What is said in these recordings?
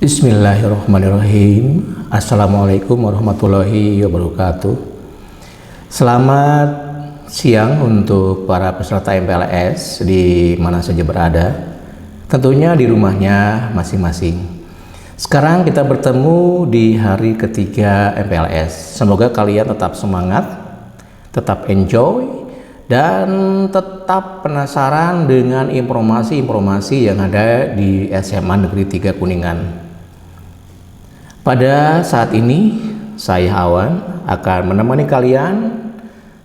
Bismillahirrahmanirrahim. Assalamualaikum warahmatullahi wabarakatuh. Selamat siang untuk para peserta MPLS di mana saja berada. Tentunya di rumahnya masing-masing. Sekarang kita bertemu di hari ketiga MPLS. Semoga kalian tetap semangat, tetap enjoy, dan tetap penasaran dengan informasi-informasi yang ada di SMA Negeri 3 Kuningan. Pada saat ini, saya Awan akan menemani kalian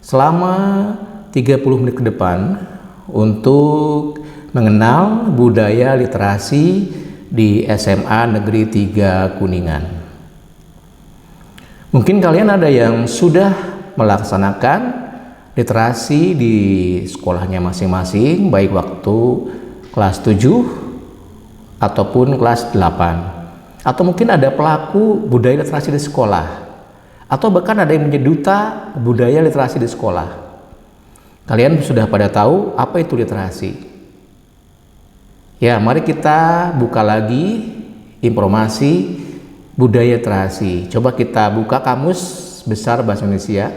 selama 30 menit ke depan untuk mengenal budaya literasi di SMA Negeri 3 Kuningan. Mungkin kalian ada yang sudah melaksanakan literasi di sekolahnya masing-masing, baik waktu kelas 7 ataupun kelas 8. Atau mungkin ada pelaku budaya literasi di sekolah, atau bahkan ada yang menjadi duta budaya literasi di sekolah. Kalian sudah pada tahu apa itu literasi? Ya, mari kita buka lagi informasi budaya literasi. Coba kita buka Kamus Besar Bahasa Indonesia.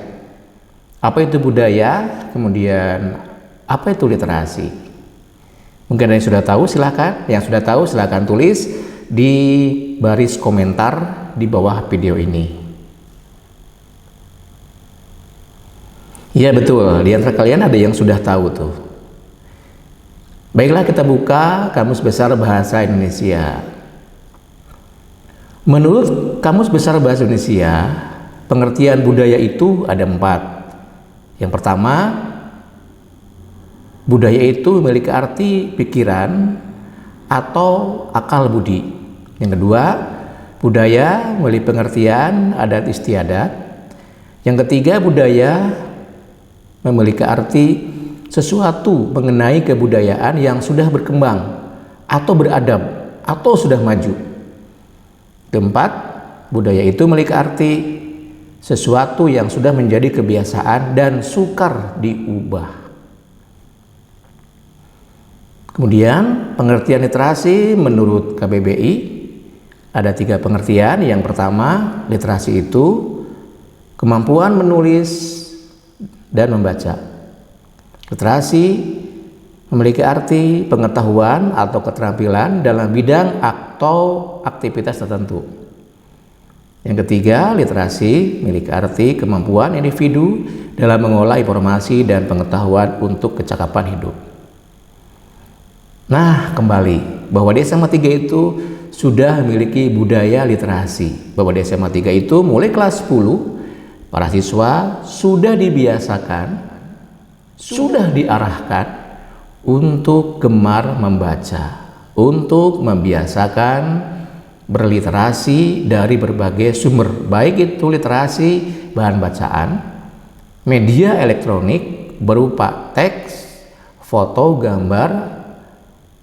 Apa itu budaya? Kemudian apa itu literasi? Mungkin ada yang sudah tahu, silakan. Yang sudah tahu silakan tulis di baris komentar di bawah video ini. Ya betul, di antara kalian ada yang sudah tahu tuh. Baiklah, kita buka Kamus Besar Bahasa Indonesia. Menurut Kamus Besar Bahasa Indonesia, pengertian budaya itu ada 4. Yang pertama, budaya itu memiliki arti pikiran atau akal budi. Yang kedua, budaya memiliki pengertian adat istiadat. Yang ketiga, budaya memiliki arti sesuatu mengenai kebudayaan yang sudah berkembang atau beradab atau sudah maju. Keempat, budaya itu memiliki arti sesuatu yang sudah menjadi kebiasaan dan sukar diubah. Kemudian pengertian literasi menurut KBBI ada 3 pengertian. Yang pertama, literasi itu kemampuan menulis dan membaca. Literasi memiliki arti pengetahuan atau keterampilan dalam bidang atau aktivitas tertentu. Yang ketiga, literasi memiliki arti kemampuan individu dalam mengolah informasi dan pengetahuan untuk kecakapan hidup. Nah, kembali bahwa di SMA 3 itu sudah memiliki budaya literasi. Bahwa di SMA 3 itu mulai kelas 10 para siswa sudah dibiasakan, sudah diarahkan untuk gemar membaca, untuk membiasakan berliterasi dari berbagai sumber, baik itu literasi bahan bacaan, media elektronik berupa teks, foto, gambar,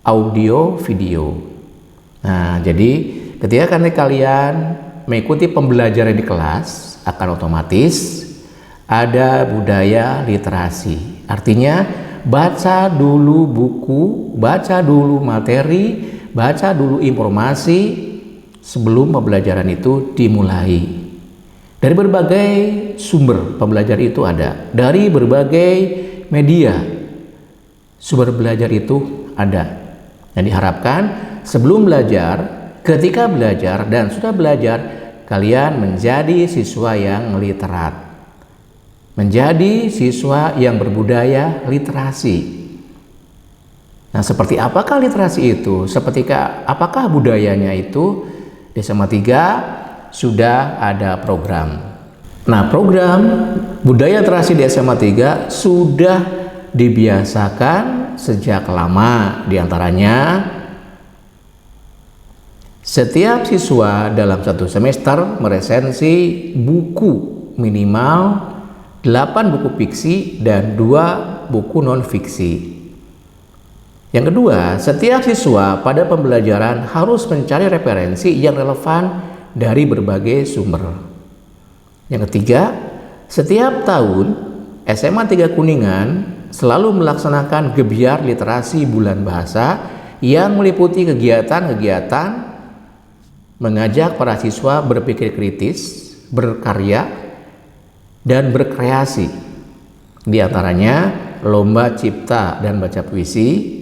audio, video. Nah, jadi ketika kalian mengikuti pembelajaran di kelas, akan otomatis ada budaya literasi. Artinya baca dulu buku, baca dulu materi, baca dulu informasi sebelum pembelajaran itu dimulai. Dari berbagai sumber pembelajaran itu ada, dari berbagai media sumber belajar itu ada. Dan diharapkan sebelum belajar, ketika belajar, dan sudah belajar, kalian menjadi siswa yang literat, menjadi siswa yang berbudaya literasi. Nah, seperti apakah literasi itu? Apakah budayanya itu? Di SMA 3 sudah ada program. Nah, program budaya literasi di SMA 3 sudah dibiasakan sejak lama. Di antaranya, setiap siswa dalam satu semester meresensi buku minimal 8 buku fiksi dan 2 buku non-fiksi. Yang kedua, setiap siswa pada pembelajaran harus mencari referensi yang relevan dari berbagai sumber. Yang ketiga, setiap tahun SMA 3 Kuningan selalu melaksanakan gebyar literasi bulan bahasa yang meliputi kegiatan-kegiatan mengajak para siswa berpikir kritis, berkarya, dan berkreasi. Di antaranya lomba cipta dan baca puisi,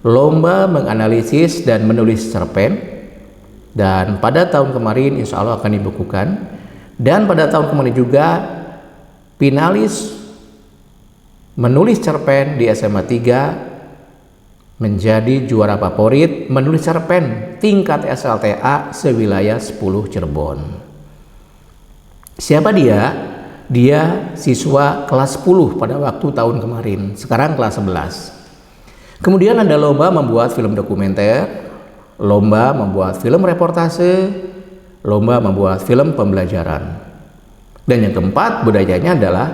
lomba menganalisis dan menulis cerpen, dan pada tahun kemarin insya Allah akan dibukukan. Dan pada tahun kemarin juga finalis menulis cerpen di SMA 3 menjadi juara favorit menulis cerpen tingkat SLTA sewilayah 10 Cirebon. Siapa dia? Dia siswa kelas 10 pada waktu tahun kemarin, sekarang kelas 11. Kemudian ada lomba membuat film dokumenter, lomba membuat film reportase, lomba membuat film pembelajaran. Dan yang keempat, budayanya adalah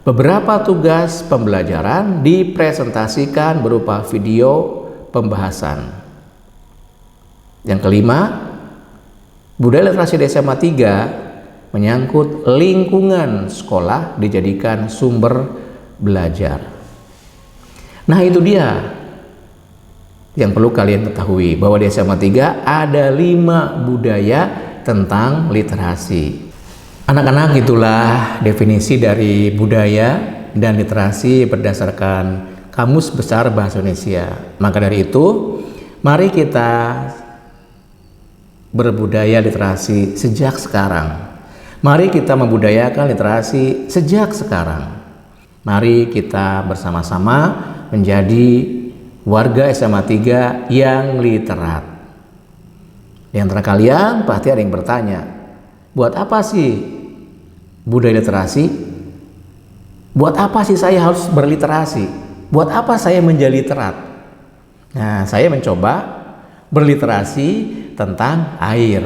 beberapa tugas pembelajaran dipresentasikan berupa video pembahasan. Yang kelima, budaya literasi di SMA 3 menyangkut lingkungan sekolah dijadikan sumber belajar. Nah, itu dia yang perlu kalian ketahui, bahwa di SMA 3 ada 5 budaya tentang literasi. Anak-anak, itulah definisi dari budaya dan literasi berdasarkan Kamus Besar Bahasa Indonesia. Maka dari itu, mari kita berbudaya literasi sejak sekarang. Mari kita membudayakan literasi sejak sekarang. Mari kita bersama-sama menjadi warga SMA 3 yang literat. Di antara kalian pasti ada yang bertanya, buat apa sih budaya literasi? Buat apa sih saya harus berliterasi? Buat apa saya menjadi literat? Nah, saya mencoba berliterasi tentang air.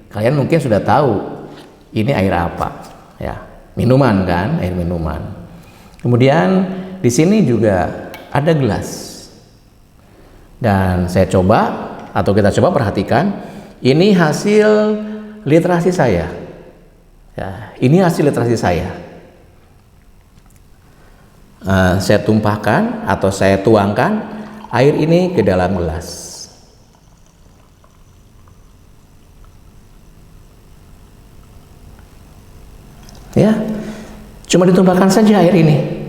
Kalian mungkin sudah tahu ini air apa, ya, minuman kan, air minuman. Kemudian di sini juga ada gelas. Dan saya coba, atau kita coba perhatikan, ini hasil literasi saya. Ya, ini hasil literasi saya. Saya tumpahkan atau saya tuangkan air ini ke dalam gelas. Ya, cuma ditumpahkan saja air ini.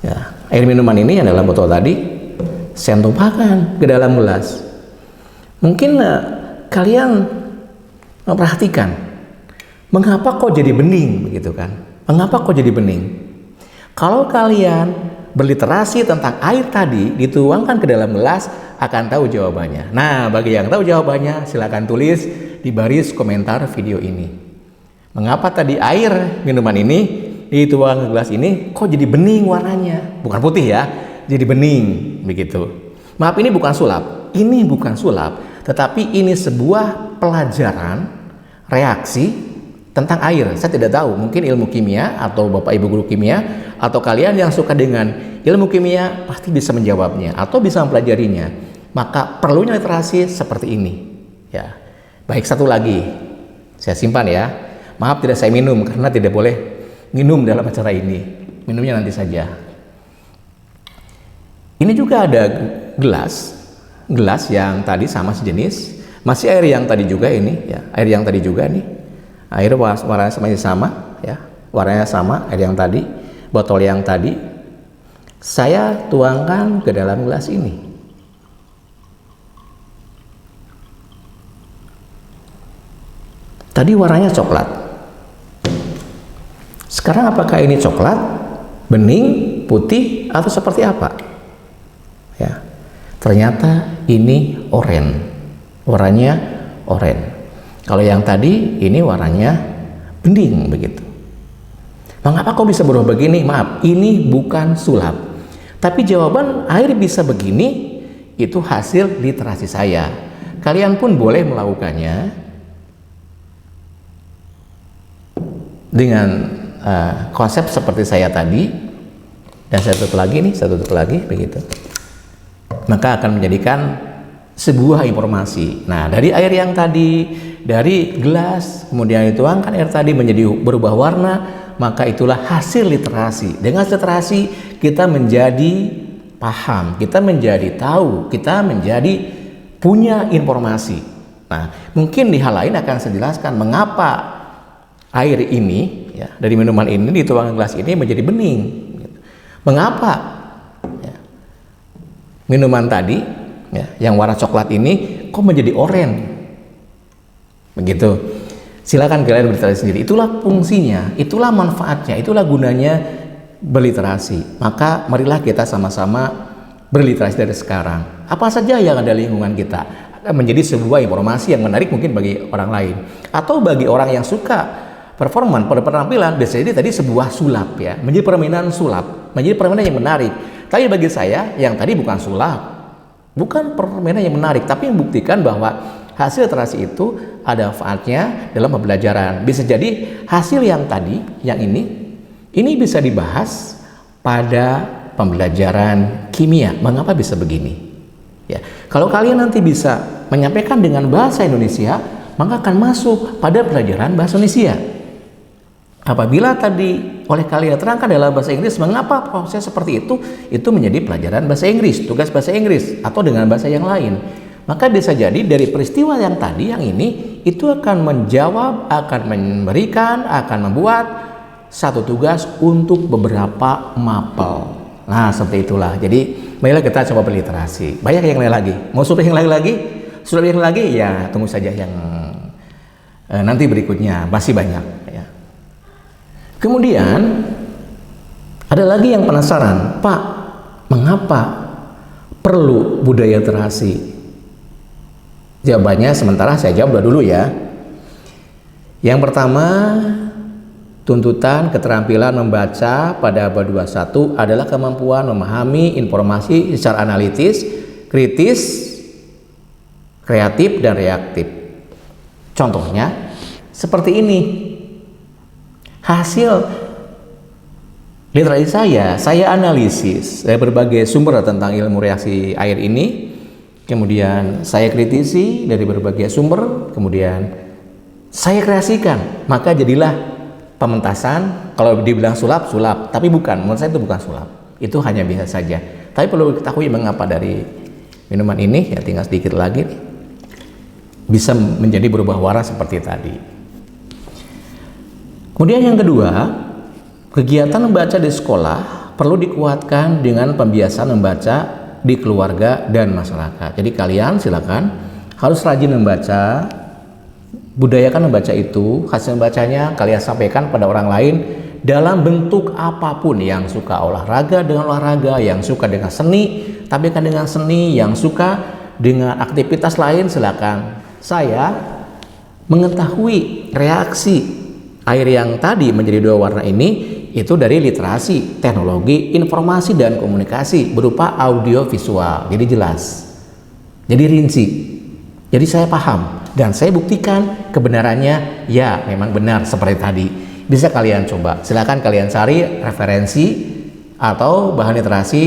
Ya, air minuman ini yang dalam botol tadi saya tumpahkan ke dalam gelas. Mungkin kalian memperhatikan, mengapa kok jadi bening begitu kan? Mengapa kok jadi bening? Kalau kalian berliterasi tentang air tadi dituangkan ke dalam gelas, akan tahu jawabannya. Nah, bagi yang tahu jawabannya, silakan tulis di baris komentar video ini. Mengapa tadi air minuman ini dituang ke gelas ini kok jadi bening warnanya? Bukan putih ya, jadi bening begitu. Maaf, ini bukan sulap. Ini bukan sulap, tetapi ini sebuah pelajaran reaksi tentang air. Saya tidak tahu, mungkin ilmu kimia atau Bapak Ibu guru kimia atau kalian yang suka dengan ilmu kimia pasti bisa menjawabnya atau bisa mempelajarinya. Maka perlunya literasi seperti ini. Ya. Baik, satu lagi. Saya simpan ya. Maaf, tidak saya minum karena tidak boleh minum dalam acara ini. Minumnya nanti saja. Ini juga ada gelas yang tadi sama sejenis. Masih air yang tadi juga ini, ya. Air yang tadi juga nih. Air warnanya masih sama, ya. Warnanya sama, air yang tadi, botol yang tadi. Saya tuangkan ke dalam gelas ini. Tadi warnanya coklat. Sekarang apakah ini coklat, bening, putih, atau seperti apa? Ya, ternyata ini oranye. Warnanya oranye. Kalau yang tadi ini warnanya bening begitu. Mengapa kok bisa berubah begini? Maaf, ini bukan sulap. Tapi jawaban air bisa begini itu hasil literasi saya. Kalian pun boleh melakukannya dengan konsep seperti saya tadi, dan saya tutup lagi begitu, maka akan menjadikan sebuah informasi. Nah, dari air yang tadi, dari gelas, kemudian dituangkan air tadi menjadi berubah warna, maka itulah hasil literasi. Dengan literasi kita menjadi paham, kita menjadi tahu, kita menjadi punya informasi. Nah, mungkin di hal lain akan saya jelaskan mengapa air ini ya, dari minuman ini dituangkan gelas ini menjadi bening. Mengapa ya, minuman tadi ya, yang warna coklat ini kok menjadi oranye? Begitu. Silakan kalian berliterasi sendiri. Itulah fungsinya, itulah manfaatnya, itulah gunanya berliterasi. Maka marilah kita sama-sama berliterasi dari sekarang. Apa saja yang ada di lingkungan kita akan menjadi sebuah informasi yang menarik mungkin bagi orang lain, atau bagi orang yang suka performan pada penampilan, biasanya tadi sebuah sulap ya, menjadi permainan sulap, menjadi permainan yang menarik. Tapi bagi saya yang tadi bukan sulap, bukan permainan yang menarik, tapi membuktikan bahwa hasil literasi itu ada manfaatnya dalam pembelajaran. Bisa jadi hasil yang tadi, yang ini bisa dibahas pada pembelajaran kimia. Mengapa bisa begini? Ya, kalau kalian nanti bisa menyampaikan dengan bahasa Indonesia, maka akan masuk pada pelajaran bahasa Indonesia. Apabila tadi oleh kalian terangkan dalam bahasa Inggris, mengapa proses seperti itu menjadi pelajaran bahasa Inggris, tugas bahasa Inggris, atau dengan bahasa yang lain. Maka bisa jadi dari peristiwa yang tadi, yang ini, itu akan menjawab, akan memberikan, akan membuat satu tugas untuk beberapa mapel. Nah, seperti itulah. Jadi, marilah kita coba berliterasi. Banyak yang lain lagi. Mau sudah yang lain lagi? Sudah yang lagi? Ya, tunggu saja yang nanti berikutnya. Masih banyak. Ya. Kemudian, ada lagi yang penasaran. Pak, mengapa perlu budaya literasi? Jawabannya sementara saya jawab dulu ya. Yang pertama, tuntutan keterampilan membaca pada abad 21 adalah kemampuan memahami informasi secara analitis, kritis, kreatif, dan reaktif. Contohnya seperti ini. Hasil literasi saya analisis dari berbagai sumber tentang ilmu reaksi air ini. Kemudian saya kritisi dari berbagai sumber, kemudian saya kreasikan, maka jadilah pementasan. Kalau dibilang sulap, tapi bukan, menurut saya itu bukan sulap, itu hanya biasa saja. Tapi perlu diketahui mengapa dari minuman ini, ya tinggal sedikit lagi, bisa menjadi berubah warna seperti tadi. Kemudian yang kedua, kegiatan membaca di sekolah perlu dikuatkan dengan pembiasaan membaca di keluarga dan masyarakat. Jadi kalian silakan harus rajin membaca, budayakan membaca itu. Hasil bacanya kalian sampaikan pada orang lain dalam bentuk apapun. Yang suka olahraga dengan olahraga, yang suka dengan seni tampilkan dengan seni, yang suka dengan aktivitas lain silakan. Saya mengetahui reaksi air yang tadi menjadi dua warna ini itu dari literasi teknologi informasi dan komunikasi berupa audio visual, jadi jelas, jadi rinci, jadi saya paham dan saya buktikan kebenarannya. Ya memang benar seperti tadi. Bisa kalian coba, silakan kalian cari referensi atau bahan literasi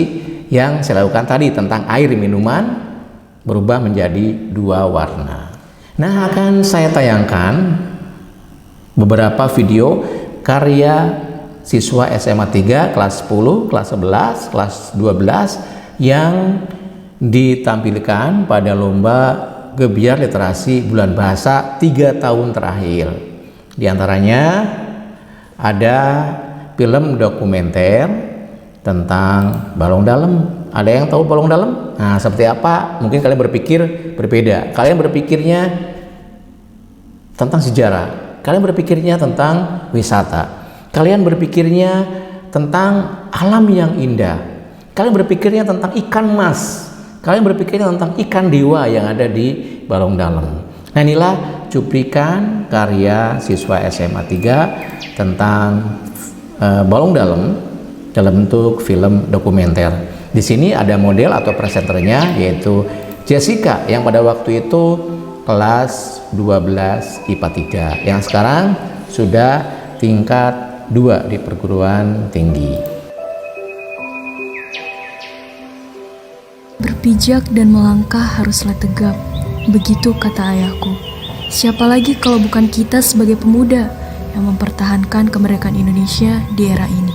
yang saya lakukan tadi tentang air minuman berubah menjadi dua warna. Nah, akan saya tayangkan beberapa video karya siswa SMA 3 kelas 10, kelas 11, kelas 12 yang ditampilkan pada lomba Gebiar Literasi Bulan Bahasa 3 tahun terakhir. Di antaranya ada film dokumenter tentang balong dalam. Ada yang tahu balong dalam? Nah, seperti apa? Mungkin kalian berpikir berbeda. Kalian berpikirnya tentang sejarah. Kalian berpikirnya tentang wisata. Kalian berpikirnya tentang alam yang indah. Kalian berpikirnya tentang ikan mas. Kalian berpikirnya tentang ikan dewa yang ada di balong dalam. Nah, inilah cuplikan karya siswa SMA 3 tentang balong dalam bentuk film dokumenter. Di sini ada model atau presenternya yaitu Jessica yang pada waktu itu kelas 12 IPA 3 yang sekarang sudah tingkat 2 di perguruan tinggi. Berpijak dan melangkah haruslah tegap, begitu kata ayahku. Siapa lagi kalau bukan kita sebagai pemuda yang mempertahankan kemerdekaan Indonesia di era ini.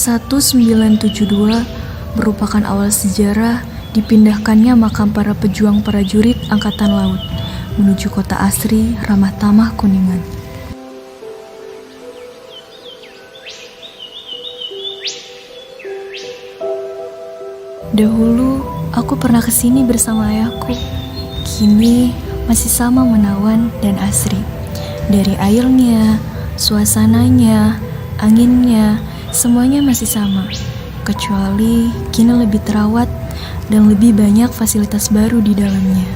1972 merupakan awal sejarah dipindahkannya makam para pejuang prajurit Angkatan Laut menuju kota asri Ramah Tamah Kuningan. Dahulu aku pernah kesini bersama ayahku. Kini masih sama menawan dan asri. Dari airnya, suasananya, anginnya, semuanya masih sama. Kecuali kini lebih terawat dan lebih banyak fasilitas baru di dalamnya.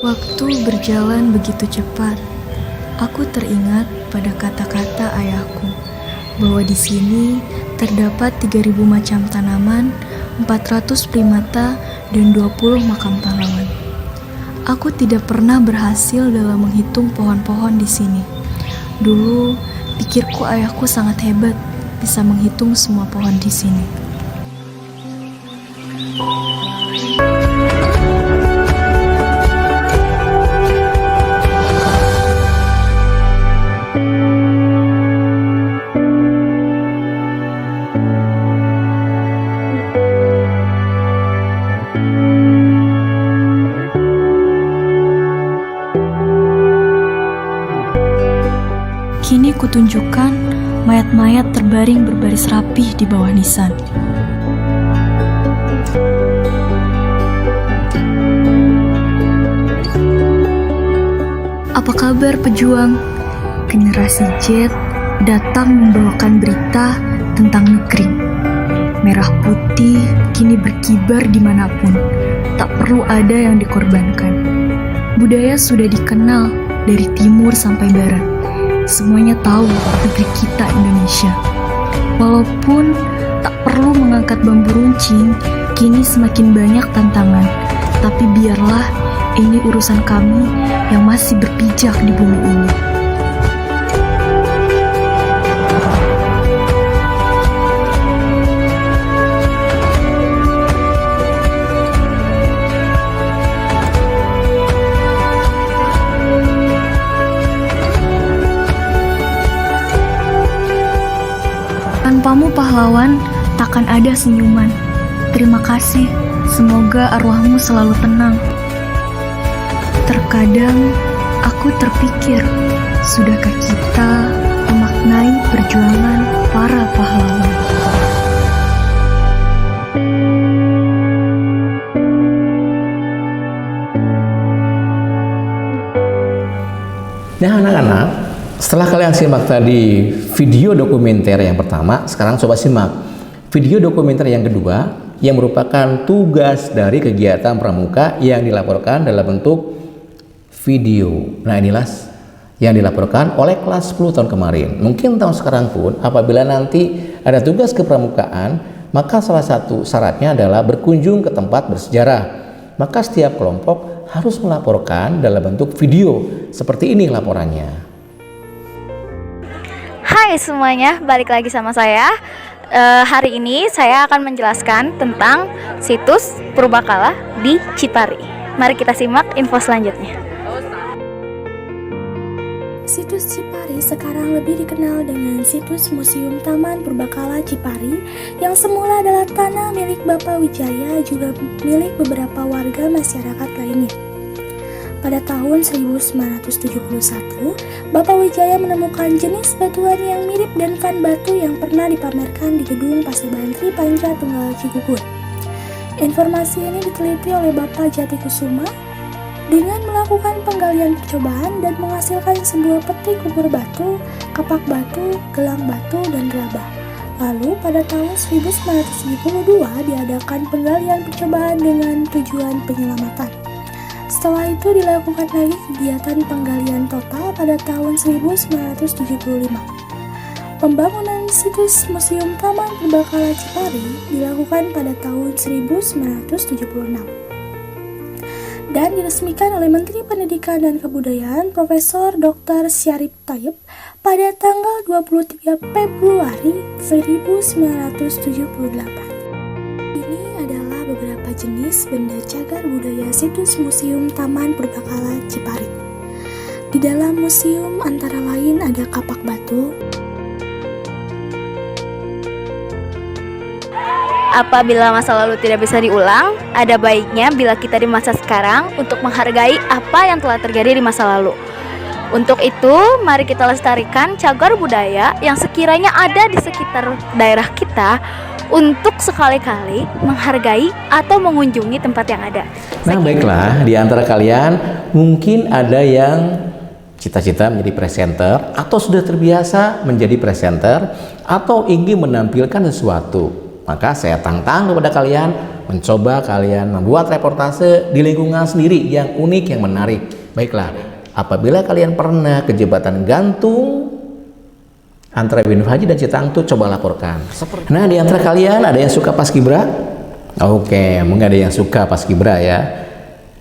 Waktu berjalan begitu cepat. Aku teringat pada kata-kata ayahku bahwa di sini terdapat 3.000 macam tanaman, 400 primata, dan 20 makam pahlawan. Aku tidak pernah berhasil dalam menghitung pohon-pohon di sini. Dulu, pikirku ayahku sangat hebat bisa menghitung semua pohon di sini. Kini kutunjukkan mayat-mayat terbaring berbaris rapih di bawah nisan. Apa kabar pejuang? Generasi Z datang membawakan berita tentang negeri. Merah putih kini berkibar dimanapun. Tak perlu ada yang dikorbankan. Budaya sudah dikenal dari timur sampai barat. Semuanya tahu negeri kita Indonesia. Walaupun tak perlu mengangkat bambu runcing, kini semakin banyak tantangan. Tapi biarlah ini urusan kami yang masih berpijak di bumi ini. Tanpamu pahlawan, takkan ada senyuman. Terima kasih, semoga arwahmu selalu tenang. Terkadang aku terpikir, sudahkah kita memaknai perjuangan para pahlawan? Nah anak-anak, setelah kalian simak tadi video dokumenter yang pertama, sekarang coba simak video dokumenter yang kedua yang merupakan tugas dari kegiatan pramuka yang dilaporkan dalam bentuk video. Nah inilah yang dilaporkan oleh kelas 10 tahun kemarin. Mungkin tahun sekarang pun apabila nanti ada tugas kepramukaan, maka salah satu syaratnya adalah berkunjung ke tempat bersejarah. Maka setiap kelompok harus melaporkan dalam bentuk video. Seperti ini laporannya. Hai semuanya, balik lagi sama saya. Hari ini saya akan menjelaskan tentang situs Purbakala di Cipari. Mari kita simak info selanjutnya. Situs Cipari sekarang lebih dikenal dengan situs Museum Taman Purbakala Cipari yang semula adalah tanah milik Bapak Wijaya juga milik beberapa warga masyarakat lainnya. Pada tahun 1971, Bapak Wijaya menemukan jenis batuan yang mirip denvan batu yang pernah dipamerkan di gedung Pasibantri Panca Tunggal Cigugur. Informasi ini diteliti oleh Bapak Jatikusuma dengan melakukan penggalian percobaan dan menghasilkan sebuah peti kubur batu, kapak batu, gelang batu, dan gerabah. Lalu pada tahun 1972 diadakan penggalian percobaan dengan tujuan penyelamatan. Setelah itu dilakukan lagi kegiatan penggalian total pada tahun 1975. Pembangunan situs Museum Taman Purbakala Cipari dilakukan pada tahun 1976 dan diresmikan oleh Menteri Pendidikan dan Kebudayaan Profesor Dr. Syarif Thayyib pada tanggal 23 Februari 1978. Ini adalah beberapa jenis benda cagar budaya situs Museum Taman Purbakala Cipari. Di dalam museum antara lain ada kapak batu. Apabila masa lalu tidak bisa diulang, ada baiknya bila kita di masa sekarang untuk menghargai apa yang telah terjadi di masa lalu. Untuk itu, mari kita lestarikan cagar budaya yang sekiranya ada di sekitar daerah kita untuk sekali-kali menghargai atau mengunjungi tempat yang ada. Nah, baiklah, di antara kalian mungkin ada yang cita-cita menjadi presenter atau sudah terbiasa menjadi presenter atau ingin menampilkan sesuatu. Maka saya tantang kepada kalian mencoba kalian membuat reportase di lingkungan sendiri yang unik, yang menarik. Baiklah, apabila kalian pernah ke jembatan gantung antara Bin Haji dan Citangtu, coba laporkan. Nah, di antara kalian ada yang suka paskibra? Oke, mungkin ada yang suka paskibra ya.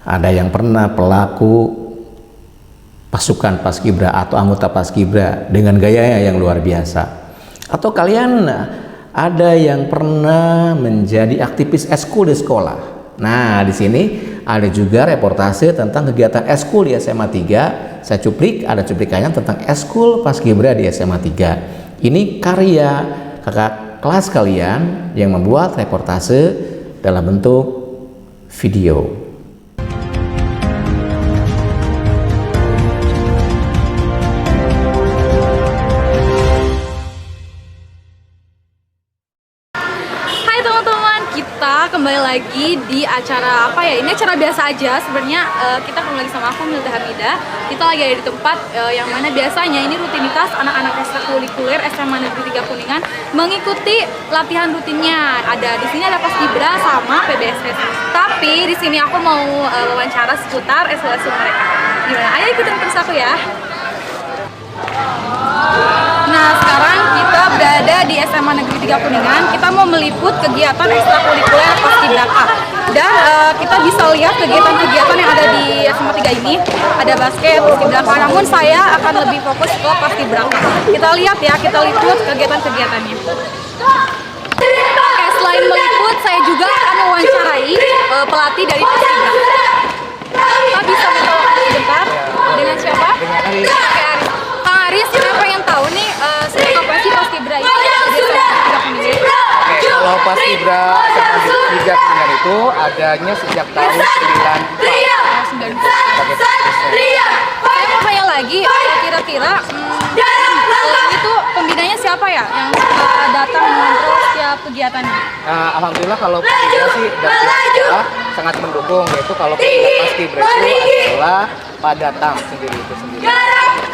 Ada yang pernah pelaku pasukan paskibra atau anggota paskibra dengan gayanya yang luar biasa. Atau kalian ada yang pernah menjadi aktivis eskul di sekolah. Nah, di sini ada juga reportase tentang kegiatan eskul di SMA 3. Saya cuplik, ada cuplikannya tentang eskul paskibra di SMA 3. Ini karya kakak kelas kalian yang membuat reportase dalam bentuk video. Kembali lagi di acara apa ya, ini acara biasa aja sebenarnya. Kita kembali lagi sama aku Milda Hamidah. Kita lagi ada di tempat yang mana biasanya ini rutinitas anak-anak ekstrakurikuler SMA Negeri 3 Kuningan mengikuti latihan rutinnya. Ada di sini ada paskibra sama PBSS. Tapi di sini aku mau wawancara seputar eskul mereka. Gimana? Ayo ikutin terus aku ya. Nah, sekarang kita berada di SMA Negeri 3 Kuningan. Kita mau meliput kegiatan ekstrakurikuler paskibraka. Dan kita bisa lihat kegiatan-kegiatan yang ada di SMA 3 ini. Ada basket, paskibraka. Namun saya akan lebih fokus ke paskibraka. Kita lihat ya, kita liput kegiatan-kegiatannya. Oke, selain meliput, saya juga akan mewawancarai pelatih dari paskibraka. Kita bisa minta waktu sebentar dengan siapa? Dengan Aris. Kang Aris, saya pengen tahu nih sejak kapan sih paskibra itu kalau paskibra Tiga Kuningan itu adanya sejak tahun 94. Saya mau tanya lagi, kira-kira itu pembinanya siapa ya yang datang mengontrol setiap kegiatannya? Alhamdulillah kalau paskibra sih dari sekolah sangat mendukung, yaitu kalau paskibra itu adalah Pak Datang sendiri itu sendiri.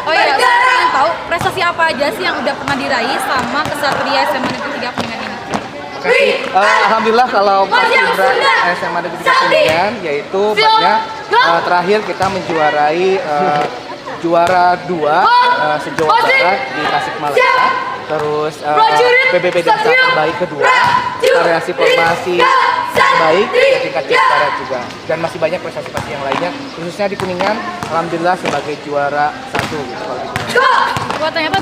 Oh iya, saya pengen tahu prestasi apa aja sih yang udah pernah diraih sama kesatria SMA Negeri 3 Kuningan ini? Alhamdulillah kalau paskibra SMA Negeri 3 Kuningan yaitu banyak, terakhir kita menjuarai juara 2 se-Jawa Barat di Tasikmalaya. Terus PBB Desa terbaik kedua, variasi formasi terbaik di tingkat Jawa Barat juga, dan masih banyak prestasi-prestasi yang lainnya, khususnya di Kuningan. Alhamdulillah sebagai juara 1 gitu kalau di Kuningan. Wah, ternyata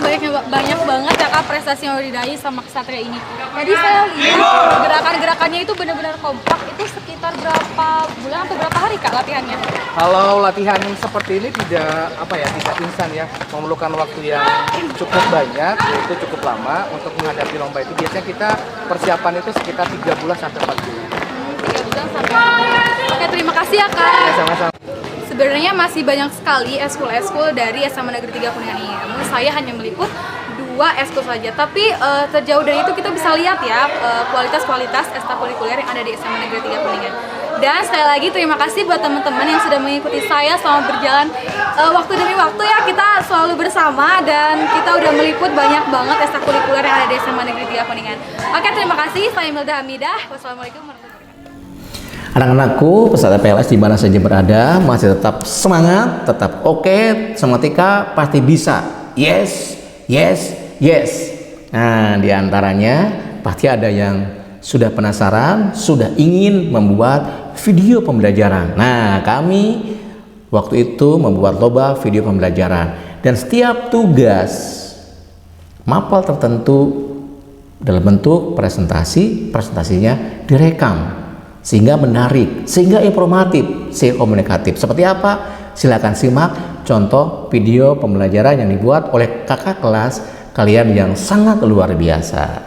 banyak banget ya Kak prestasi yang udah diraih sama kesatria ini. Jadi saya lihat gerakan-gerakannya itu benar-benar kompak. Itu sekitar berapa bulan atau berapa hari Kak latihannya? Kalau latihan seperti ini tidak instan ya, memerlukan waktu yang cukup banyak, yaitu cukup lama untuk menghadapi lomba itu. Biasanya kita persiapan itu sekitar 3 bulan sampai 4 bulan. 3 bulan sampai 4 bulan. Oke, terima kasih ya Kak. Ya, sama-sama. Sebenarnya masih banyak sekali eskul-eskul dari SMA Negeri 3 Kuningan ini. Namun saya hanya meliput 2 eskul saja. Tapi terjauh dari itu kita bisa lihat ya kualitas-kualitas ekstrakurikuler yang ada di SMA Negeri 3 Kuningan. Dan sekali lagi terima kasih buat teman-teman yang sudah mengikuti saya selama berjalan waktu demi waktu ya. Kita selalu bersama dan kita udah meliput banyak banget ekstrakurikuler yang ada di SMA Negeri 3 Kuningan. Oke, terima kasih. Saya Milda Hamidah. Wassalamualaikum warahmatullahi wabarakatuh. Anak-anakku peserta PLS di mana saja berada masih tetap semangat, tetap oke, semangatika pasti bisa. Yes, yes, yes. Nah, di antaranya pasti ada yang sudah penasaran, sudah ingin membuat video pembelajaran. Nah, kami waktu itu membuat lomba video pembelajaran dan setiap tugas mapel tertentu dalam bentuk presentasinya direkam sehingga menarik, sehingga informatif, sehingga komunikatif. Seperti apa? Silakan simak contoh video pembelajaran yang dibuat oleh kakak kelas kalian yang sangat luar biasa.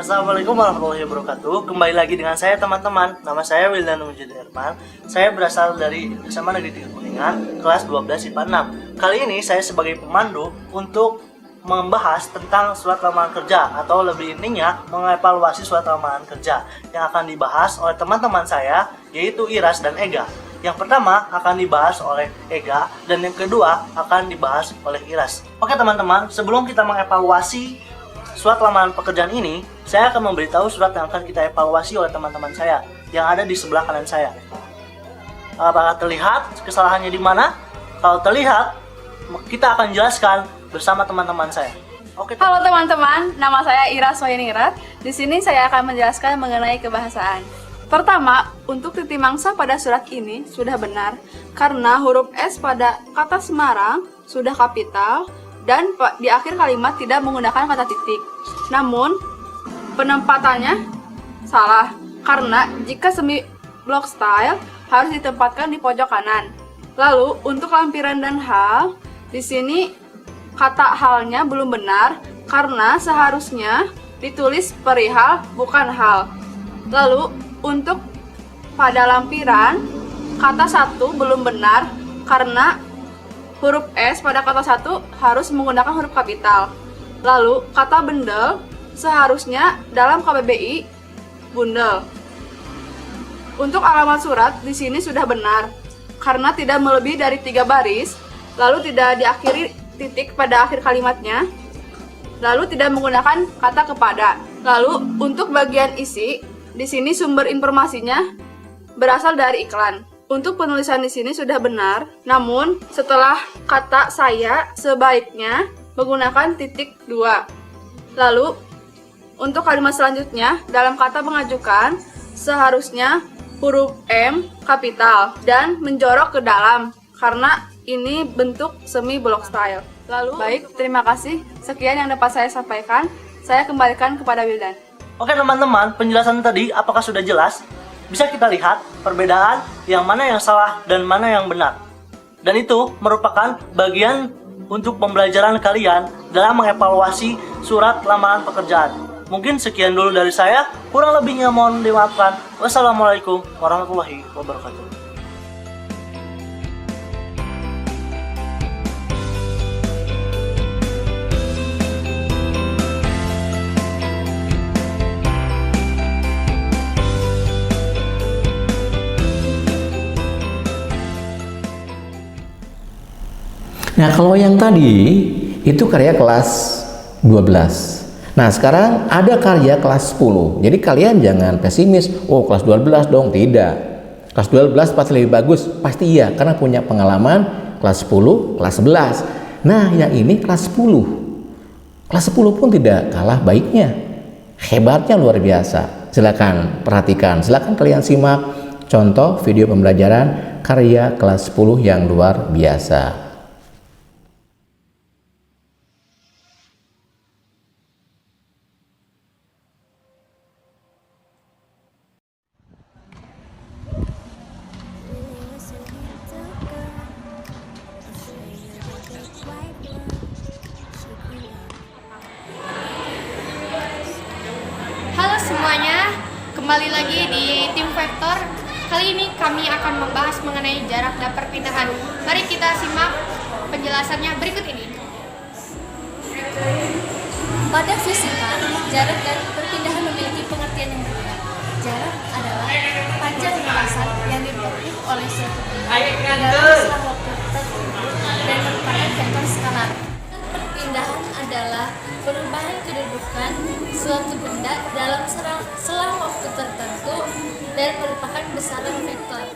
Assalamualaikum warahmatullahi wabarakatuh. Kembali lagi dengan saya teman-teman. Nama saya Wildan Mujid Herman. Saya berasal dari SMA Negeri 3 Kuningan, kelas 12 IPA 6. Kali ini saya sebagai pemandu untuk membahas tentang surat lamaran kerja, atau lebih intinya mengevaluasi surat lamaran kerja yang akan dibahas oleh teman-teman saya, yaitu Iras dan Ega. Yang pertama akan dibahas oleh Ega dan yang kedua akan dibahas oleh Iras. Oke teman-teman, sebelum kita mengevaluasi surat lamaran pekerjaan ini, saya akan memberitahu surat yang akan kita evaluasi oleh teman-teman saya yang ada di sebelah kanan saya. Apakah terlihat kesalahannya di mana? Kalau terlihat, kita akan jelaskan bersama teman-teman saya. Oke. Halo teman-teman, nama saya Ira Soyinirat. Di sini saya akan menjelaskan mengenai kebahasaan. Pertama, untuk titik mangsa pada surat ini sudah benar karena huruf S pada kata Semarang sudah kapital dan di akhir kalimat tidak menggunakan kata titik. Namun, penempatannya salah karena jika semi block style harus ditempatkan di pojok kanan. Lalu, untuk lampiran dan hal, di sini kata halnya belum benar karena seharusnya ditulis perihal bukan hal. Lalu untuk pada lampiran kata satu belum benar karena huruf S pada kata satu harus menggunakan huruf kapital. Lalu kata bendel seharusnya dalam KBBI bundel. Untuk alamat surat di sini sudah benar karena tidak melebihi dari 3 baris, lalu tidak diakhiri titik pada akhir kalimatnya, lalu tidak menggunakan kata kepada. Lalu untuk bagian isi, di sini sumber informasinya berasal dari iklan. Untuk penulisan di sini sudah benar, namun setelah kata saya sebaiknya menggunakan titik 2. Lalu untuk kalimat selanjutnya dalam kata mengajukan seharusnya huruf M kapital dan menjorok ke dalam karena ini bentuk semi block style. Lalu, baik, terima kasih. Sekian yang dapat saya sampaikan. Saya kembalikan kepada Wildan. Oke teman-teman, penjelasan tadi apakah sudah jelas? Bisa kita lihat perbedaan yang mana yang salah dan mana yang benar. Dan itu merupakan bagian untuk pembelajaran kalian dalam mengevaluasi surat lamaran pekerjaan. Mungkin sekian dulu dari saya, kurang lebihnya mohon dimaafkan. Wassalamualaikum warahmatullahi wabarakatuh. Nah, kalau yang tadi itu karya kelas 12. Nah, sekarang ada karya kelas 10. Jadi kalian jangan pesimis, oh kelas 12 dong, tidak. Kelas 12 pasti lebih bagus, pasti iya, karena punya pengalaman kelas 10, kelas 11. Nah, yang ini kelas 10. Kelas 10 pun tidak kalah baiknya. Hebatnya luar biasa. Silakan perhatikan, silakan kalian simak contoh video pembelajaran karya kelas 10 yang luar biasa. Halo semuanya, kembali lagi di Tim Vektor. Kali ini kami akan membahas mengenai jarak dan perpindahan. Mari kita simak penjelasannya berikut ini. Pada fisika, jarak dan perpindahan memiliki pengertian yang berbeda. Jarak adalah panjang lintasan yang ditempuh oleh suatu benda dalam selang waktu tertentu dan merupakan vektor skalar. Perpindahan adalah perubahan kedudukan suatu benda dalam selang waktu tertentu dan merupakan besaran vektor.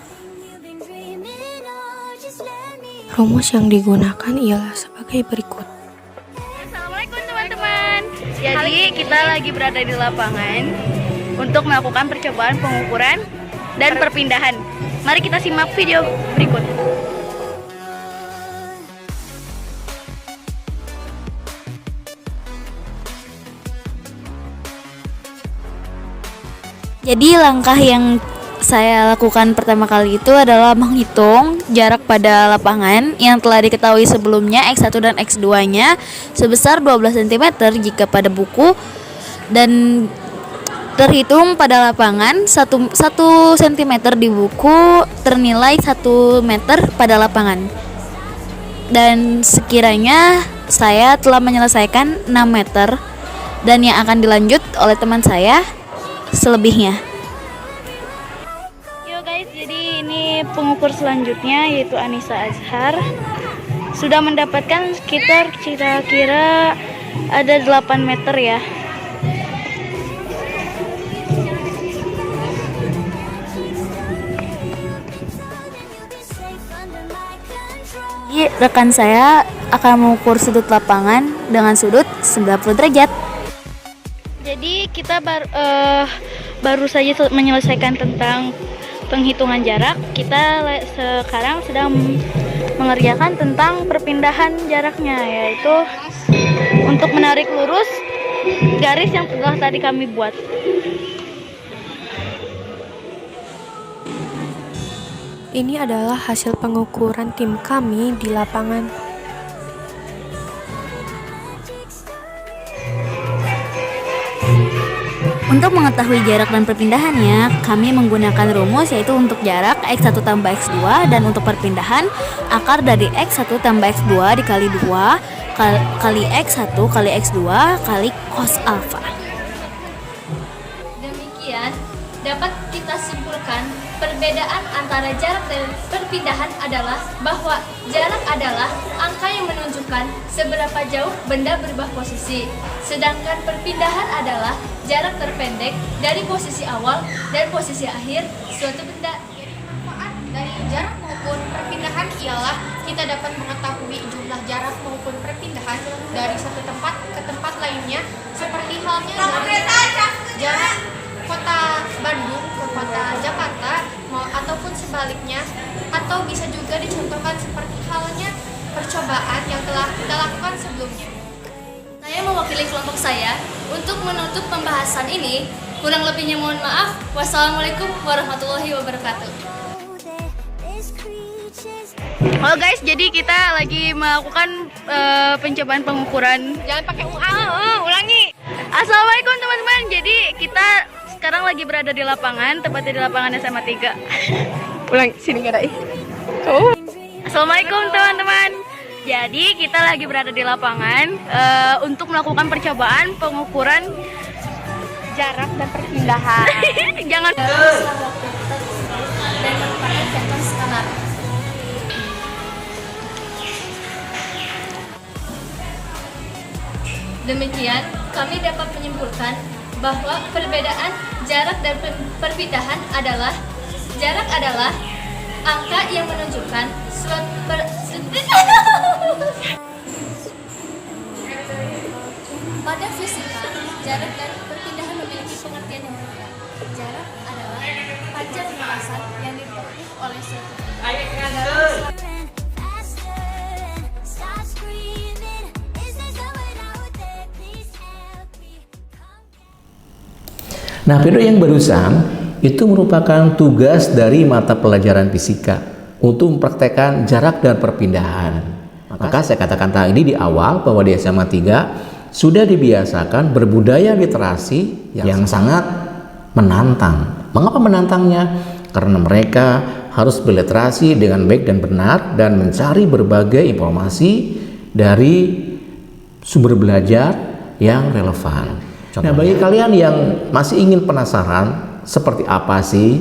Rumus yang digunakan ialah sebagai berikut. Assalamualaikum teman-teman. Jadi kita lagi berada di lapangan untuk melakukan percobaan pengukuran dan perpindahan. Mari kita simak video berikut. Jadi langkah yang saya lakukan pertama kali itu adalah menghitung jarak pada lapangan yang telah diketahui sebelumnya X1 dan X2-nya sebesar 12 cm jika pada buku, dan terhitung pada lapangan 1 cm di buku ternilai 1 meter pada lapangan. Dan sekiranya saya telah menyelesaikan 6 meter dan yang akan dilanjut oleh teman saya selebihnya. Yo guys, jadi ini pengukur selanjutnya yaitu Anissa Azhar sudah mendapatkan sekitar kira-kira ada 8 meter ya. Jadi rekan saya akan mengukur sudut lapangan dengan sudut 90 derajat. Jadi kita baru saja menyelesaikan tentang penghitungan jarak. Kita sekarang sedang mengerjakan tentang perpindahan jaraknya, yaitu untuk menarik lurus garis yang telah tadi kami buat. Ini adalah hasil pengukuran tim kami di lapangan. Untuk mengetahui jarak dan perpindahannya, kami menggunakan rumus yaitu untuk jarak X1 tambah X2 dan untuk perpindahan akar dari X1 tambah X2 dikali 2 kali X1 kali X2 kali cos alpha. Demikian dapat kita simpulkan perbedaan antara jarak dan perpindahan adalah bahwa jarak adalah angka yang menunjukkan seberapa jauh benda berubah posisi, sedangkan perpindahan adalah jarak terpendek dari posisi awal dan posisi akhir suatu benda. Manfaat dari jarak maupun perpindahan ialah kita dapat mengetahui jumlah jarak maupun perpindahan dari satu tempat ke tempat lainnya, seperti halnya dari jarak kota Bandung ke kota Jakarta ataupun sebaliknya, atau bisa juga dicontohkan seperti halnya percobaan yang telah kita lakukan sebelumnya. Saya mewakili kelompok saya untuk menutup pembahasan ini. Kurang lebihnya mohon maaf. Wassalamualaikum warahmatullahi wabarakatuh. Halo guys, jadi kita lagi melakukan pencobaan pengukuran. Jangan pakai ulangi. Assalamualaikum teman-teman. Jadi kita sekarang lagi berada di lapangan, tepatnya di lapangan SMA 3. Ulang, sini nggak ada. Assalamualaikum teman-teman. Jadi kita lagi berada di lapangan untuk melakukan percobaan pengukuran Jarak dan perpindahan. Jangan. Dan merupakan vektor skalar. Demikian, kami dapat menyimpulkan bahwa perbedaan jarak dan perpindahan adalah jarak adalah angka yang menunjukkan Pada fisika, jarak dan perpindahan memiliki pengertian yang berbeda. Jarak adalah panjang lintasan yang ditempuh oleh suatu benda. Nah, video yang barusan itu merupakan tugas dari mata pelajaran fisika untuk mempraktekkan jarak dan perpindahan. Maka saya katakan tadi di awal bahwa di SMA 3 sudah dibiasakan berbudaya literasi yang sangat menantang. Mengapa menantangnya? Karena mereka harus berliterasi dengan baik dan benar dan mencari berbagai informasi dari sumber belajar yang relevan. Nah, bagi kalian yang masih ingin penasaran seperti apa sih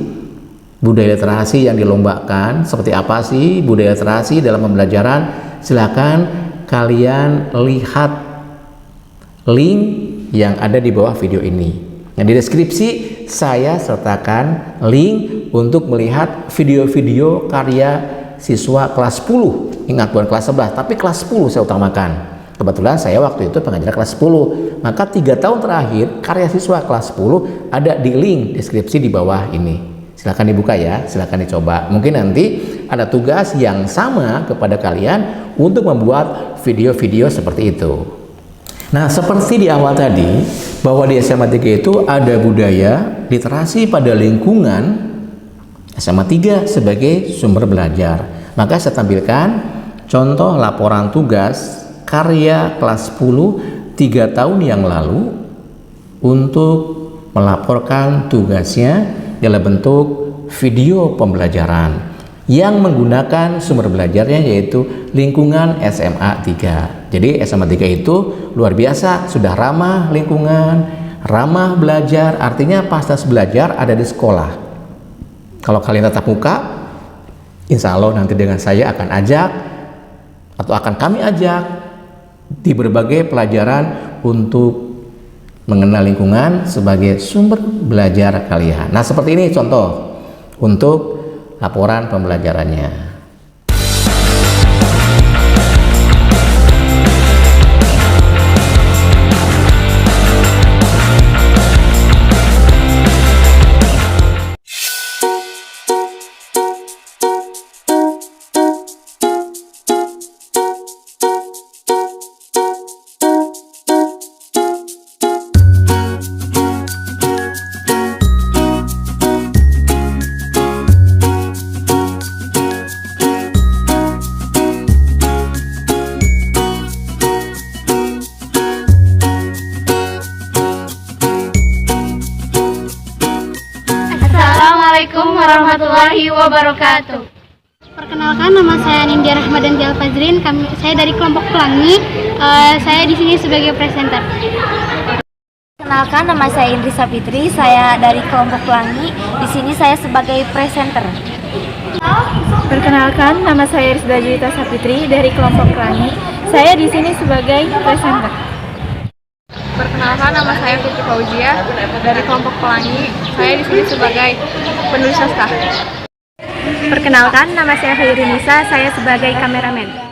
budaya literasi yang dilombakan, seperti apa sih budaya literasi dalam pembelajaran, silakan kalian lihat link yang ada di bawah video ini. Nah, di deskripsi saya sertakan link untuk melihat video-video karya siswa kelas 10. Ingat, bukan kelas 11, tapi kelas 10 saya utamakan. Kebetulan saya waktu itu pengajar kelas 10. Maka 3 tahun terakhir karya siswa kelas 10 ada di link deskripsi di bawah ini. Silahkan dibuka ya, silahkan dicoba. Mungkin nanti ada tugas yang sama kepada kalian untuk membuat video-video seperti itu. Nah, seperti di awal tadi, bahwa di SMA 3 itu ada budaya, literasi pada lingkungan SMA 3 sebagai sumber belajar. Maka saya tampilkan contoh laporan tugas karya kelas 10 3 tahun yang lalu untuk melaporkan tugasnya dalam bentuk video pembelajaran yang menggunakan sumber belajarnya yaitu lingkungan SMA 3. Jadi SMA 3 itu luar biasa, sudah ramah lingkungan, ramah belajar, artinya pastas belajar ada di sekolah. Kalau kalian tatap muka, insya Allah nanti dengan saya akan ajak atau akan kami ajak di berbagai pelajaran untuk mengenal lingkungan sebagai sumber belajar kalian. Nah, seperti ini contoh untuk laporan pembelajarannya. Assalamualaikum warahmatullahi wabarakatuh. Perkenalkan, nama saya Nindya Rahmadanti Alfazrin. Saya dari kelompok Pelangi. Saya di sini sebagai presenter. Perkenalkan, nama saya Indri Sapitri. Saya dari kelompok Pelangi. Di sini saya sebagai presenter. Perkenalkan, nama saya Rizda Julita Sapitri dari kelompok Pelangi. Saya di sini sebagai presenter. Perkenalkan, nama saya Fitri Fauzia dari kelompok Pelangi. Saya di sini sebagai penulis naskah. Perkenalkan, nama saya Khairi Nisa. Saya sebagai kameramen.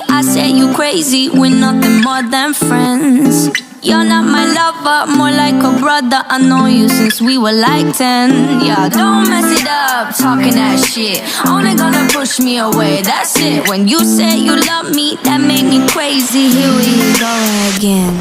I say you crazy, we're nothing more than friends. You're not my lover, more like a brother. I know you since we were like 10. Yeah, don't mess it up, talking that shit. Only gonna push me away, that's it. When you say you love me, that made me crazy. Here we go again.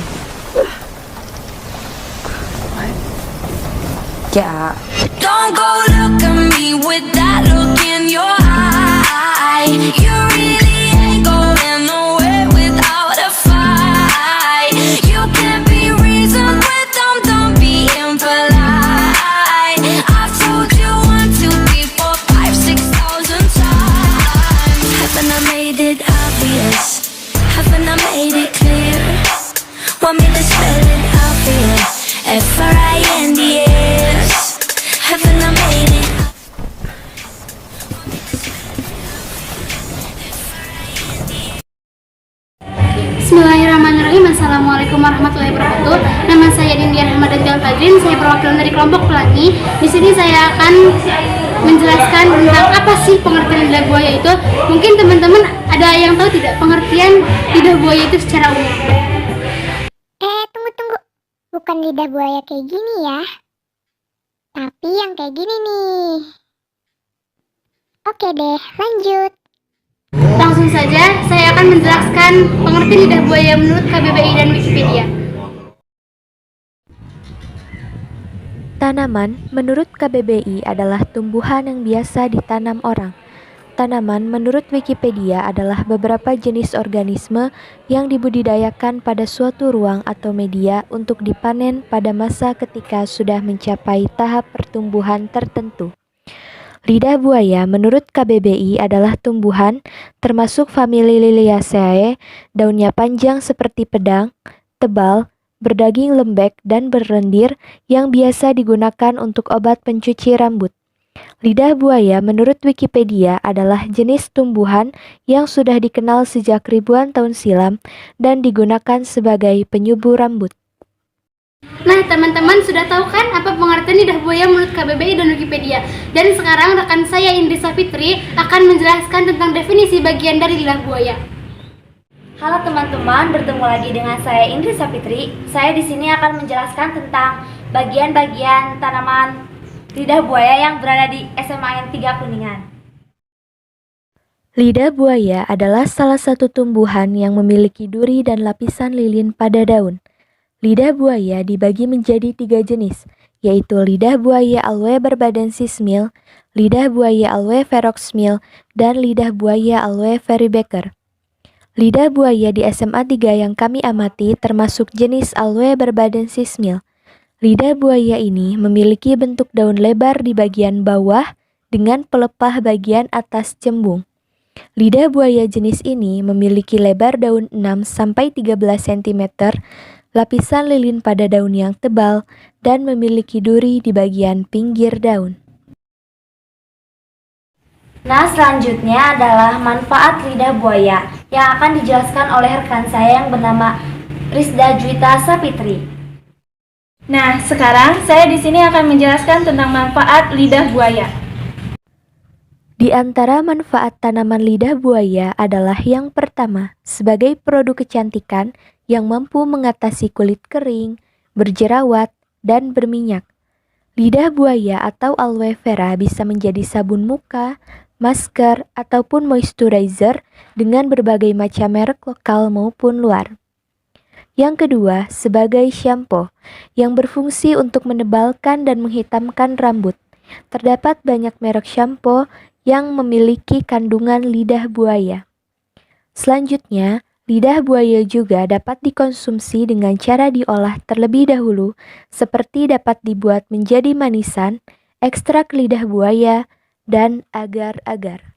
Yeah. Don't go look at me with that look in your eye. You really ain't going nowhere without a fight. You can't be reasoned with them, don't be impolite. I've told you 1, 2, 3, 4, 5, 6,000 times. Haven't I made it obvious? Haven't I made it clear? Want me to spell it out for you? F-R-I-N-D-S. Haven't I made it? Bismillahirrahmanirrahim. Assalamualaikum warahmatullahi wabarakatuh. Nama saya Nindya Rahmadanti Alfazrin. Saya perwakilan dari kelompok Pelangi. Di sini saya akan menjelaskan tentang apa sih pengertian lidah buaya itu. Mungkin teman-teman ada yang tahu tidak pengertian lidah buaya itu secara umum? Tunggu. Bukan lidah buaya kayak gini ya. Tapi yang kayak gini nih. Oke deh, lanjut. Langsung saja, saya akan menjelaskan pengertian lidah buaya menurut KBBI dan Wikipedia. Tanaman menurut KBBI adalah tumbuhan yang biasa ditanam orang. Tanaman menurut Wikipedia adalah beberapa jenis organisme yang dibudidayakan pada suatu ruang atau media untuk dipanen pada masa ketika sudah mencapai tahap pertumbuhan tertentu. Lidah buaya menurut KBBI adalah tumbuhan termasuk famili Liliaceae, daunnya panjang seperti pedang, tebal, berdaging lembek dan berlendir yang biasa digunakan untuk obat pencuci rambut. Lidah buaya menurut Wikipedia adalah jenis tumbuhan yang sudah dikenal sejak ribuan tahun silam dan digunakan sebagai penyubur rambut. Nah, teman-teman sudah tahu kan apa pengertian lidah buaya menurut KBBI dan Wikipedia? Dan sekarang rekan saya Indri Safitri akan menjelaskan tentang definisi bagian dari lidah buaya. Halo teman-teman, bertemu lagi dengan saya Indri Safitri. Saya di sini akan menjelaskan tentang bagian-bagian tanaman lidah buaya yang berada di SMA N 3 Kuningan. Lidah buaya adalah salah satu tumbuhan yang memiliki duri dan lapisan lilin pada daun. Lidah buaya dibagi menjadi 3 jenis, yaitu lidah buaya Aloe barbadensis Mill, lidah buaya Aloe ferox Mill, dan lidah buaya Aloe feribaker. Lidah buaya di SMA 3 yang kami amati termasuk jenis Aloe barbadensis Mill. Lidah buaya ini memiliki bentuk daun lebar di bagian bawah dengan pelepah bagian atas cembung. Lidah buaya jenis ini memiliki lebar daun 6-13 cm, lapisan lilin pada daun yang tebal, dan memiliki duri di bagian pinggir daun. Nah, selanjutnya adalah manfaat lidah buaya yang akan dijelaskan oleh rekan saya yang bernama Rizda Juwita Sapitri. Nah, sekarang saya di sini akan menjelaskan tentang manfaat lidah buaya. Di antara manfaat tanaman lidah buaya adalah yang pertama, sebagai produk kecantikan yang mampu mengatasi kulit kering, berjerawat, dan berminyak. Lidah buaya atau aloe vera bisa menjadi sabun muka, masker, ataupun moisturizer dengan berbagai macam merek lokal maupun luar. Yang kedua, sebagai shampoo yang berfungsi untuk menebalkan dan menghitamkan rambut. Terdapat banyak merek shampoo yang memiliki kandungan lidah buaya. Selanjutnya, lidah buaya juga dapat dikonsumsi dengan cara diolah terlebih dahulu, seperti dapat dibuat menjadi manisan, ekstrak lidah buaya, dan agar-agar.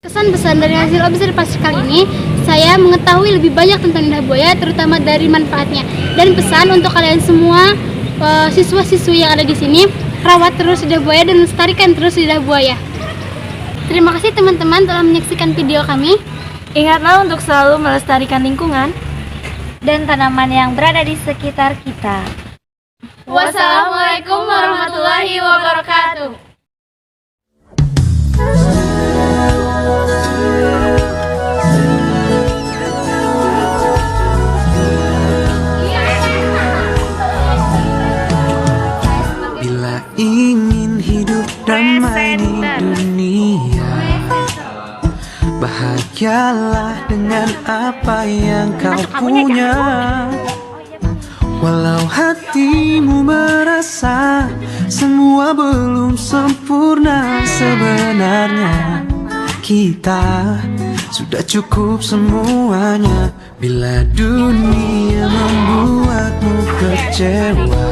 Kesan-pesan dari hasil observasi kali ini, saya mengetahui lebih banyak tentang lidah buaya, terutama dari manfaatnya. Dan pesan untuk kalian semua, siswa-siswi yang ada di sini, rawat terus lidah buaya dan lestarikan terus lidah buaya. Terima kasih teman-teman telah menyaksikan video kami. Ingatlah untuk selalu melestarikan lingkungan dan tanaman yang berada di sekitar kita. Wassalamualaikum warahmatullahi wabarakatuh. Bila ingin hidup damai di dunia, bahagialah dengan apa yang kau punya. Walau hatimu merasa semua belum sempurna, sebenarnya kita sudah cukup semuanya. Bila dunia membuatmu kecewa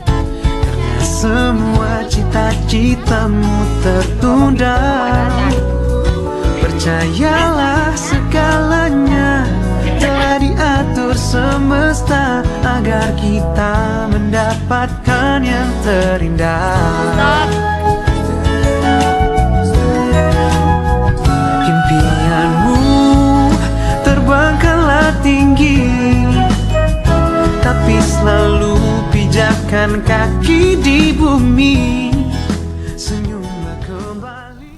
karena semua cita-citamu tertunda, percayalah segalanya telah diatur semesta agar kita mendapatkan yang terindah. Impianmu terbangkanlah tinggi, tapi selalu pijakkan kaki di bumi. Senyumlah kembali.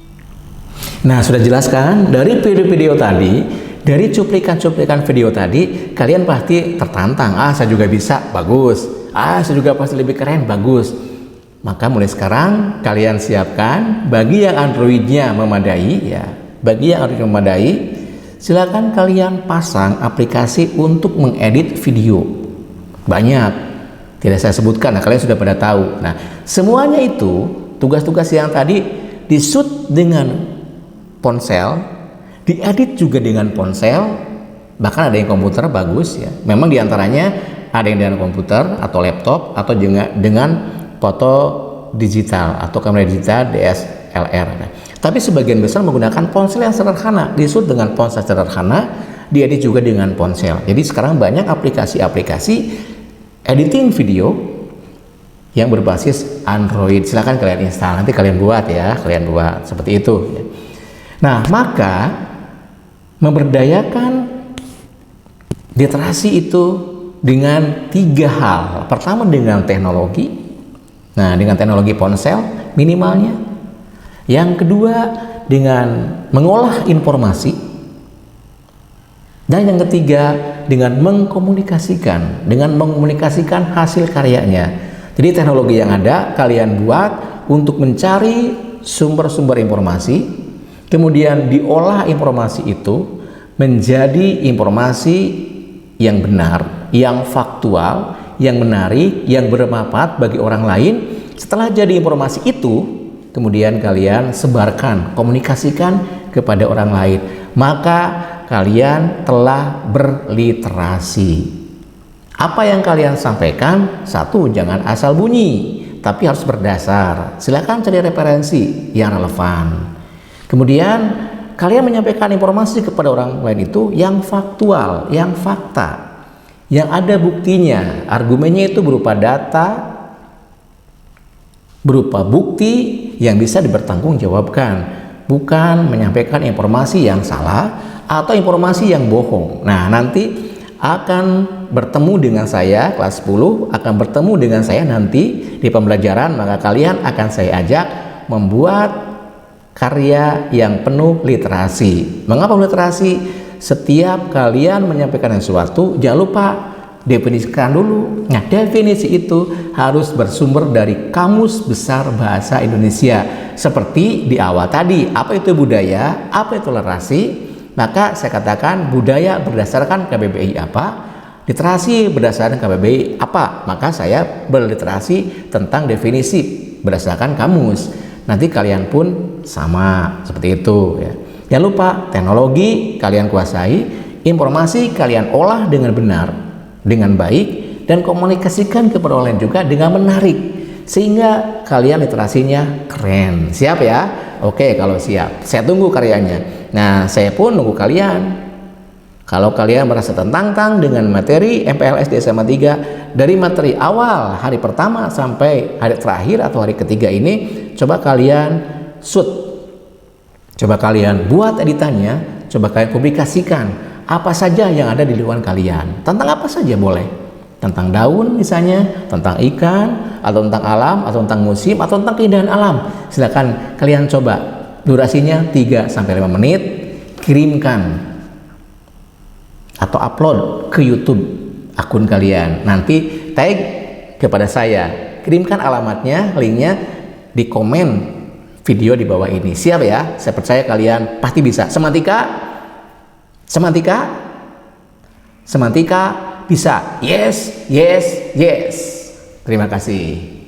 Nah, sudah jelaskan dari video-video tadi, dari cuplikan-cuplikan video tadi, kalian pasti tertantang. Saya juga bisa, bagus. Saya juga pasti lebih keren, bagus. Maka mulai sekarang kalian siapkan, bagi yang Androidnya memadai, ya, bagi yang Android memadai, silakan kalian pasang aplikasi untuk mengedit video. Banyak, tidak saya sebutkan. Nah, kalian sudah pada tahu. Nah, semuanya itu tugas-tugas yang tadi di-shoot dengan ponsel, diedit juga dengan ponsel, bahkan ada yang komputer, bagus ya. Memang diantaranya ada yang dengan komputer atau laptop atau dengan foto digital atau kamera digital DSLR. Nah, tapi sebagian besar menggunakan ponsel yang sederhana, di-shoot dengan ponsel sederhana, diedit juga dengan ponsel. Jadi sekarang banyak aplikasi-aplikasi editing video yang berbasis Android. Silahkan kalian install, nanti kalian buat ya, kalian buat seperti itu. Nah, maka memberdayakan literasi itu dengan 3 hal. Pertama dengan teknologi. Nah, dengan teknologi ponsel minimalnya. Yang kedua dengan mengolah informasi. Dan yang ketiga dengan mengkomunikasikan hasil karyanya. Jadi teknologi yang ada kalian buat untuk mencari sumber-sumber informasi, kemudian diolah informasi itu menjadi informasi yang benar, yang faktual, yang menarik, yang bermanfaat bagi orang lain. Setelah jadi informasi itu, kemudian kalian sebarkan, komunikasikan kepada orang lain. Maka kalian telah berliterasi. Apa yang kalian sampaikan, satu, jangan asal bunyi, tapi harus berdasar. Silakan cari referensi yang relevan. Kemudian kalian menyampaikan informasi kepada orang lain itu yang faktual, yang fakta, yang ada buktinya. Argumennya itu berupa data, berupa bukti yang bisa dipertanggungjawabkan, bukan menyampaikan informasi yang salah atau informasi yang bohong. Nah, nanti akan bertemu dengan saya kelas 10, akan bertemu dengan saya nanti di pembelajaran, maka kalian akan saya ajak membuat karya yang penuh literasi. Mengapa literasi? Setiap kalian menyampaikan sesuatu, jangan lupa definisikan dulu. Nah, definisi itu harus bersumber dari Kamus Besar Bahasa Indonesia. Seperti di awal tadi, apa itu budaya, apa itu literasi? Maka saya katakan budaya berdasarkan KBBI apa, literasi berdasarkan KBBI apa. Maka saya berliterasi tentang definisi berdasarkan kamus. Nanti kalian pun sama seperti itu ya. Jangan lupa teknologi kalian kuasai, informasi kalian olah dengan benar, dengan baik, dan komunikasikan kepada orang lain juga dengan menarik, sehingga kalian literasinya keren. Siap ya? Oke, kalau siap, saya tunggu karyanya. Nah, saya pun nunggu kalian. Kalau kalian merasa tertantang dengan materi MPLS di SMA 3 dari materi awal hari pertama sampai hari terakhir atau hari ketiga ini, coba kalian shoot, coba kalian buat editannya, coba kalian publikasikan apa saja yang ada di lingkungan kalian. Tentang apa saja boleh. Tentang daun misalnya, tentang ikan, atau tentang alam, atau tentang musim, atau tentang keindahan alam. Silakan kalian coba. Durasinya 3-5 menit, kirimkan atau upload ke YouTube akun kalian. Nanti tag kepada saya, kirimkan alamatnya, linknya di komen video di bawah ini. Siap ya? Saya percaya kalian pasti bisa. Semantika bisa. Yes. Terima kasih.